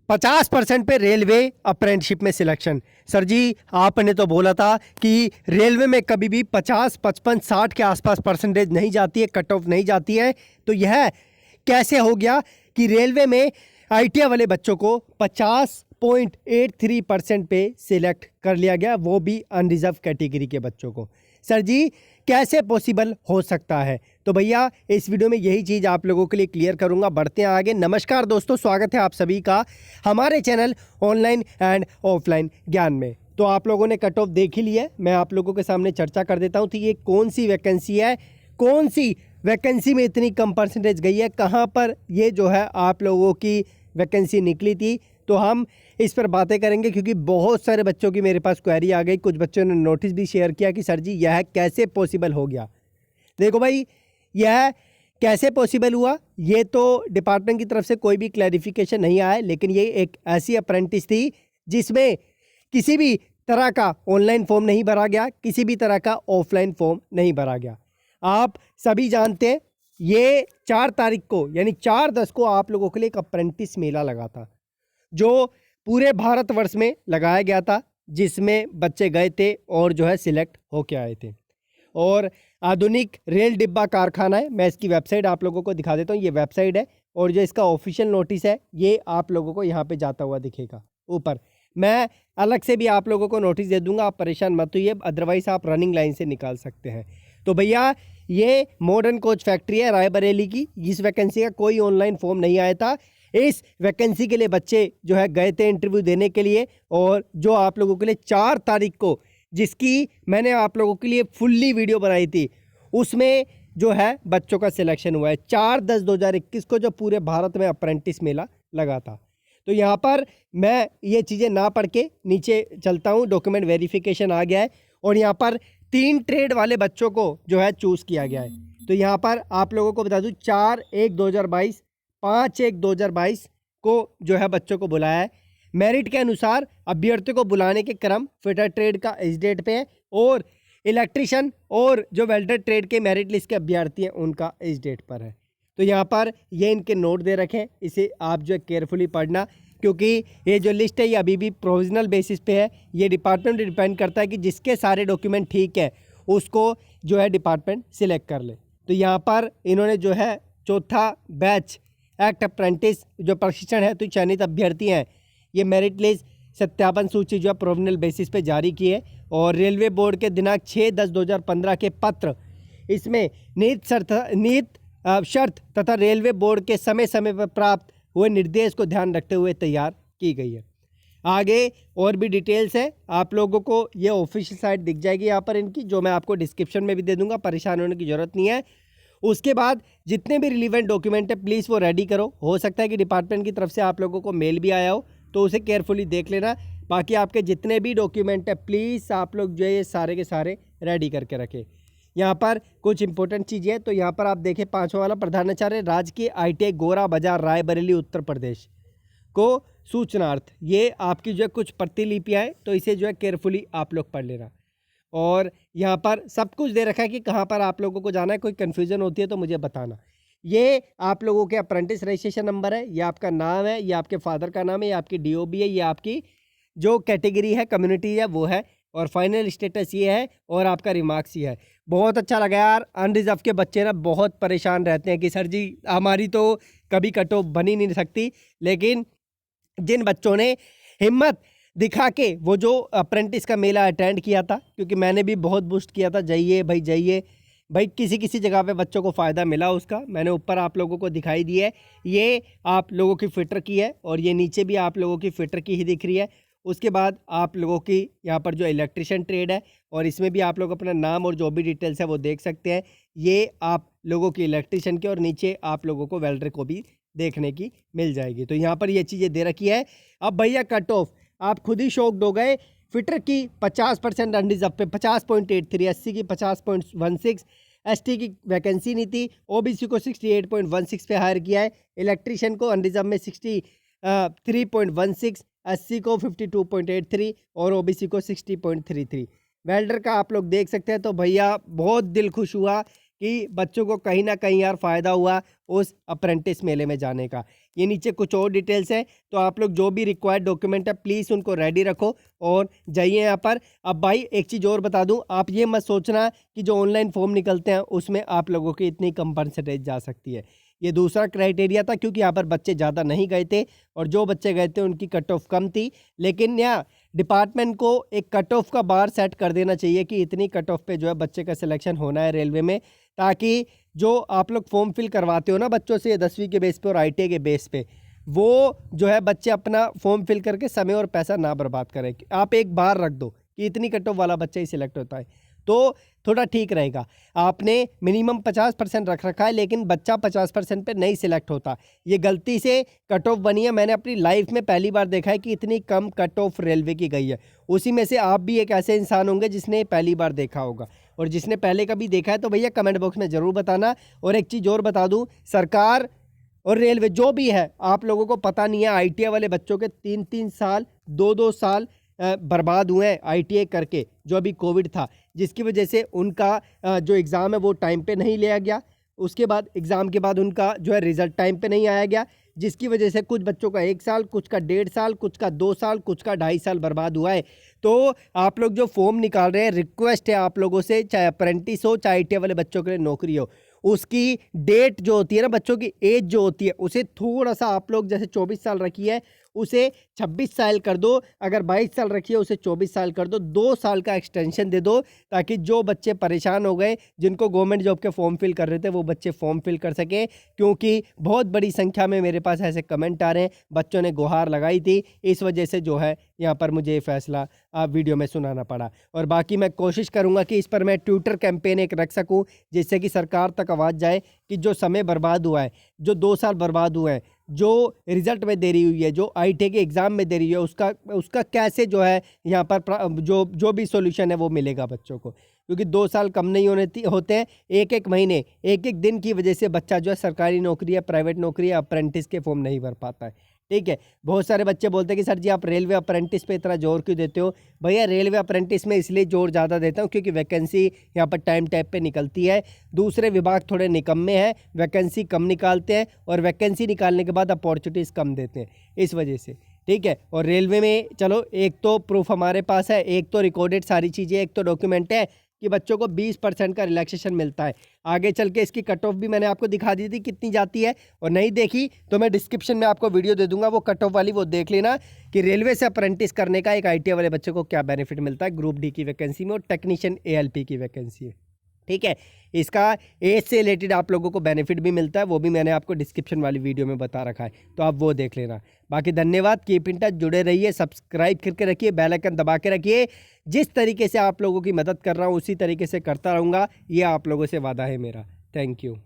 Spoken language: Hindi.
50% पे रेलवे अप्रेंटिसशिप में सिलेक्शन। सर जी, आपने तो बोला था कि रेलवे में कभी भी 50, 55, 60 के आसपास परसेंटेज नहीं जाती है, कट ऑफ नहीं जाती है। तो यह कैसे हो गया कि रेलवे में आईटीआई वाले बच्चों को 50.83% पे सिलेक्ट कर लिया गया, वो भी अनरिजर्व कैटेगरी के बच्चों को। सर जी, कैसे पॉसिबल हो सकता है? तो भैया इस वीडियो में यही चीज़ आप लोगों के लिए क्लियर करूंगा। बढ़ते हैं आगे। नमस्कार दोस्तों, स्वागत है आप सभी का हमारे चैनल ऑनलाइन एंड ऑफलाइन ज्ञान में। तो आप लोगों ने कट ऑफ देख ही लिया है, मैं आप लोगों के सामने चर्चा कर देता हूं। तो ये कौन सी वैकेंसी है, कौन सी वैकेंसी में इतनी कम परसेंटेज गई है, कहाँ पर ये जो है आप लोगों की वैकेंसी निकली थी, तो हम इस पर बातें करेंगे। क्योंकि बहुत सारे बच्चों की मेरे पास क्वेरी आ गई, कुछ बच्चों ने नोटिस भी शेयर किया कि सर जी यह कैसे पॉसिबल हो गया। देखो भाई, यह कैसे पॉसिबल हुआ, ये तो डिपार्टमेंट की तरफ से कोई भी क्लैरिफिकेशन नहीं आया, लेकिन ये एक ऐसी अप्रेंटिस थी जिसमें किसी भी तरह का ऑनलाइन फॉर्म नहीं भरा गया, किसी भी तरह का ऑफलाइन फॉर्म नहीं भरा गया। आप सभी जानते हैं ये 4 तारीख को यानी 4/10 को आप लोगों के लिए एक अप्रेंटिस मेला लगा था, जो पूरे भारतवर्ष में लगाया गया था, जिसमें बच्चे गए थे और जो है सिलेक्ट होके आए थे। और आधुनिक रेल डिब्बा कारखाना है, मैं इसकी वेबसाइट आप लोगों को दिखा देता हूँ। ये वेबसाइट है और जो इसका ऑफिशियल नोटिस है ये आप लोगों को यहाँ पे जाता हुआ दिखेगा ऊपर। मैं अलग से भी आप लोगों को नोटिस दे दूंगा, आप परेशान मत होइए, अदरवाइज आप रनिंग लाइन से निकाल सकते हैं। तो भैया ये मॉडर्न कोच फैक्ट्री है रायबरेली की। इस वैकेंसी का कोई ऑनलाइन फॉर्म नहीं आया था। इस वैकेंसी के लिए बच्चे जो है गए थे इंटरव्यू देने के लिए, और जो आप लोगों के लिए 4 तारीख को, जिसकी मैंने आप लोगों के लिए फुल्ली वीडियो बनाई थी, उसमें जो है बच्चों का सिलेक्शन हुआ है 4/10/2021 को, जो पूरे भारत में अप्रेंटिस मेला लगा था। तो यहाँ पर मैं ये चीज़ें ना पढ़ के नीचे चलता हूँ, डॉक्यूमेंट वेरिफिकेशन आ गया है और यहाँ पर 3 ट्रेड वाले बच्चों को जो है चूज़ किया गया है। तो यहाँ पर आप लोगों को बता दूँ 4/1/2022, 5/1/2022 को जो है बच्चों को बुलाया है। मेरिट के अनुसार अभ्यर्थियों को बुलाने के क्रम फिटर ट्रेड का इस डेट पे है, और इलेक्ट्रिशियन और जो वेल्डर ट्रेड के मेरिट लिस्ट के अभ्यर्थी हैं उनका इस डेट पर है। तो यहाँ पर ये इनके नोट दे रखे हैं, इसे आप जो है केयरफुली पढ़ना, क्योंकि ये जो लिस्ट है ये अभी भी प्रोविजनल बेसिस पे है। ये डिपार्टमेंट डिपेंड करता है कि जिसके सारे डॉक्यूमेंट ठीक है उसको जो है डिपार्टमेंट सिलेक्ट कर ले। तो यहाँ पर इन्होंने जो है चौथा बैच एक्ट अप्रेंटिस जो प्रशिक्षण है तो चयनित अभ्यर्थी हैं, ये मेरिट लिस्ट सत्यापन सूची जो है प्रोविजनल बेसिस पे जारी की है। और रेलवे बोर्ड के दिनांक 6/10/2015 के पत्र, इसमें नीत शर्त तथा रेलवे बोर्ड के समय समय पर प्राप्त हुए निर्देश को ध्यान रखते हुए तैयार की गई है। आगे और भी डिटेल्स है, आप लोगों को ये ऑफिशियल साइट दिख जाएगी यहाँ पर इनकी, जो मैं आपको डिस्क्रिप्शन में भी दे दूंगा, परेशान होने की ज़रूरत नहीं है। उसके बाद जितने भी रिलीवेंट डॉक्यूमेंट है प्लीज़ वो रेडी करो। हो सकता है कि डिपार्टमेंट की तरफ से आप लोगों को मेल भी आया हो, तो उसे केयरफुली देख लेना। बाकी आपके जितने भी डॉक्यूमेंट है प्लीज़ आप लोग जो है ये सारे के सारे रेडी करके रखें। यहाँ पर कुछ इंपॉर्टेंट चीज़ें हैं, तो यहाँ पर आप देखें 5वां वाला, प्रधानाचार्य राजकीय ITI गोरा बाजार रायबरेली उत्तर प्रदेश को सूचनार्थ। ये आपकी जो है कुछ प्रतिलिपियाँ हैं, तो इसे जो है केयरफुली आप लोग पढ़ लेना। और यहाँ पर सब कुछ दे रखा है कि कहाँ पर आप लोगों को जाना है। कोई कन्फ्यूज़न होती है तो मुझे बताना। ये आप लोगों के अप्रेंटिस रजिस्ट्रेशन नंबर है, ये आपका नाम है, ये आपके फादर का नाम है, ये आपकी DOB है, ये आपकी जो कैटेगरी है कम्युनिटी है वो है, और फाइनल स्टेटस ये है, और आपका रिमार्क्स ये है। बहुत अच्छा लगा यार, अनरिजर्व के बच्चे ना बहुत परेशान रहते हैं कि सर जी हमारी तो कभी कट ऑफ बन ही नहीं सकती, लेकिन जिन बच्चों ने हिम्मत दिखा के वो जो अप्रेंटिस का मेला अटेंड किया था, क्योंकि मैंने भी बहुत बूस्ट किया था, जाइए भाई जाइए भाई, किसी किसी जगह पे बच्चों को फ़ायदा मिला उसका, मैंने ऊपर आप लोगों को दिखाई दी है। ये आप लोगों की फिटर की है और ये नीचे भी आप लोगों की फिटर की ही दिख रही है। उसके बाद आप लोगों की यहाँ पर जो इलेक्ट्रिशियन ट्रेड है, और इसमें भी आप लोग अपना नाम और जो भी डिटेल्स है वो देख सकते हैं। ये आप लोगों की इलेक्ट्रिशियन की, और नीचे आप लोगों को वेल्डर को भी देखने की मिल जाएगी। तो यहाँ पर ये चीज़ें दे रखी है। अब भैया कट ऑफ आप खुद ही शॉक्ड हो गए। फिटर की 50% अनरिजर्व पे 50.83, SC की 50.16, ST की वैकेंसी नहीं थी, OBC को 68.16 पे हायर किया है, इलेक्ट्रिशियन को अनरिजर्व में 63.16, SC को 52.83 और OBC को 60.33। वेल्डर का आप लोग देख सकते हैं। तो भैया बहुत दिल खुश हुआ कि बच्चों को कहीं ना कहीं यार फ़ायदा हुआ उस अप्रेंटिस मेले में जाने का। ये नीचे कुछ और डिटेल्स है, तो आप लोग जो भी रिक्वायर्ड डॉक्यूमेंट है प्लीज़ उनको रेडी रखो और जाइए यहाँ पर। अब भाई एक चीज़ और बता दूँ, आप ये मत सोचना कि जो ऑनलाइन फॉर्म निकलते हैं उसमें आप लोगों की इतनी कम परसेंटेज जा सकती है। ये दूसरा क्राइटेरिया था, क्योंकि यहाँ पर बच्चे ज़्यादा नहीं गए थे और जो बच्चे गए थे उनकी कट ऑफ कम थी। लेकिन यहाँ डिपार्टमेंट को एक कट ऑफ का बार सेट कर देना चाहिए कि इतनी कट ऑफ पे जो है बच्चे का सिलेक्शन होना है रेलवे में, ताकि जो आप लोग फॉर्म फिल करवाते हो ना बच्चों से 10वीं के बेस पे और ITA के बेस पे, वो जो है बच्चे अपना फॉर्म फिल करके समय और पैसा ना बर्बाद करें। आप एक बार रख दो कि इतनी कट ऑफ वाला बच्चा ही सिलेक्ट होता है, तो थोड़ा ठीक रहेगा। आपने मिनिमम 50% रख रखा है, लेकिन बच्चा 50% पे नहीं सिलेक्ट होता। ये गलती से कट ऑफ बनी है। मैंने अपनी लाइफ में पहली बार देखा है कि इतनी कम कट ऑफ रेलवे की गई है। उसी में से आप भी एक ऐसे इंसान होंगे जिसने पहली बार देखा होगा, और जिसने पहले कभी देखा है तो भैया कमेंट बॉक्स में ज़रूर बताना। और एक चीज़ और बता दूँ, सरकार और रेलवे जो भी है, आप लोगों को पता नहीं है ITA वाले बच्चों के 3-3 साल 2-2 साल बर्बाद हुए हैं ITA करके, जो अभी कोविड था, जिसकी वजह से उनका जो एग्ज़ाम है वो टाइम पे नहीं लिया गया। उसके बाद एग्ज़ाम के बाद उनका जो है रिज़ल्ट टाइम पे नहीं आया गया, जिसकी वजह से कुछ बच्चों का 1 साल, कुछ का 1.5 साल, कुछ का 2 साल, कुछ का 2.5 साल बर्बाद हुआ है। तो आप लोग जो फॉर्म निकाल रहे हैं, रिक्वेस्ट है आप लोगों से, चाहे अप्रेंटिस हो चाहे ITA वाले बच्चों के लिए नौकरी हो, उसकी डेट जो होती है ना, बच्चों की एज जो होती है, उसे थोड़ा सा आप लोग, जैसे 24 साल रखी है उसे 26 साल कर दो, अगर 22 साल रखी है उसे 24 साल कर दो, 2 साल का एक्सटेंशन दे दो, ताकि जो बच्चे परेशान हो गए, जिनको गवर्नमेंट जॉब के फॉर्म फिल कर रहे थे, वो बच्चे फॉर्म फिल कर सके। क्योंकि बहुत बड़ी संख्या में मेरे पास ऐसे कमेंट आ रहे हैं, बच्चों ने गुहार लगाई थी, इस वजह से जो है यहाँ पर मुझे ये फैसला वीडियो में सुनाना पड़ा। और बाकी मैं कोशिश करूँगा कि इस पर मैं ट्विटर कैंपेन एक रख सकूँ, जिससे कि सरकार तक आवाज़ जाए कि जो समय बर्बाद हुआ है, जो 2 साल बर्बाद हुए हैं, जो रिज़ल्ट में देरी हुई है, जो ITA के एग्ज़ाम में देरी हुई है, उसका कैसे जो है यहाँ पर जो भी सॉल्यूशन है वो मिलेगा बच्चों को। क्योंकि 2 साल कम नहीं होते हैं, एक-एक महीने, एक-एक दिन की वजह से बच्चा जो है सरकारी नौकरी या प्राइवेट नौकरी या अप्रेंटिस के फॉर्म नहीं भर पाता है। ठीक है, बहुत सारे बच्चे बोलते हैं कि सर जी आप रेलवे अप्रेंटिस पे इतना जोर क्यों देते हो? भैया रेलवे अप्रेंटिस में इसलिए जोर ज़्यादा देता हूँ क्योंकि वैकेंसी यहाँ पर टाइम टैप पे निकलती है। दूसरे विभाग थोड़े निकम्मे हैं, वैकेंसी कम निकालते हैं और वैकेंसी निकालने के बाद अपॉर्चुनिटीज़ कम देते हैं, इस वजह से। ठीक है, और रेलवे में चलो एक तो प्रूफ हमारे पास है, एक तो रिकॉर्डेड सारी चीज़ें, एक तो डॉक्यूमेंट है कि बच्चों को 20% का रिलैक्सेशन मिलता है। आगे चल के इसकी कट ऑफ भी मैंने आपको दिखा दी थी कितनी जाती है, और नहीं देखी तो मैं डिस्क्रिप्शन में आपको वीडियो दे दूंगा, वो कट ऑफ वाली, वो देख लेना कि रेलवे से अप्रेंटिस करने का एक ITA वाले बच्चे को क्या बेनिफिट मिलता है ग्रुप D की वैकेंसी में और टेक्नीशियन ALP की वैकेंसी है। ठीक है, इसका एज से रिलेटेड आप लोगों को बेनिफिट भी मिलता है, वो भी मैंने आपको डिस्क्रिप्शन वाली वीडियो में बता रखा है, तो आप वो देख लेना। बाकी धन्यवाद, कीप इन टच, जुड़े रहिए, सब्सक्राइब करके रखिए, बेल आइकन दबा के रखिए। जिस तरीके से आप लोगों की मदद कर रहा हूँ उसी तरीके से करता रहूँगा, ये आप लोगों से वादा है मेरा। Thank you.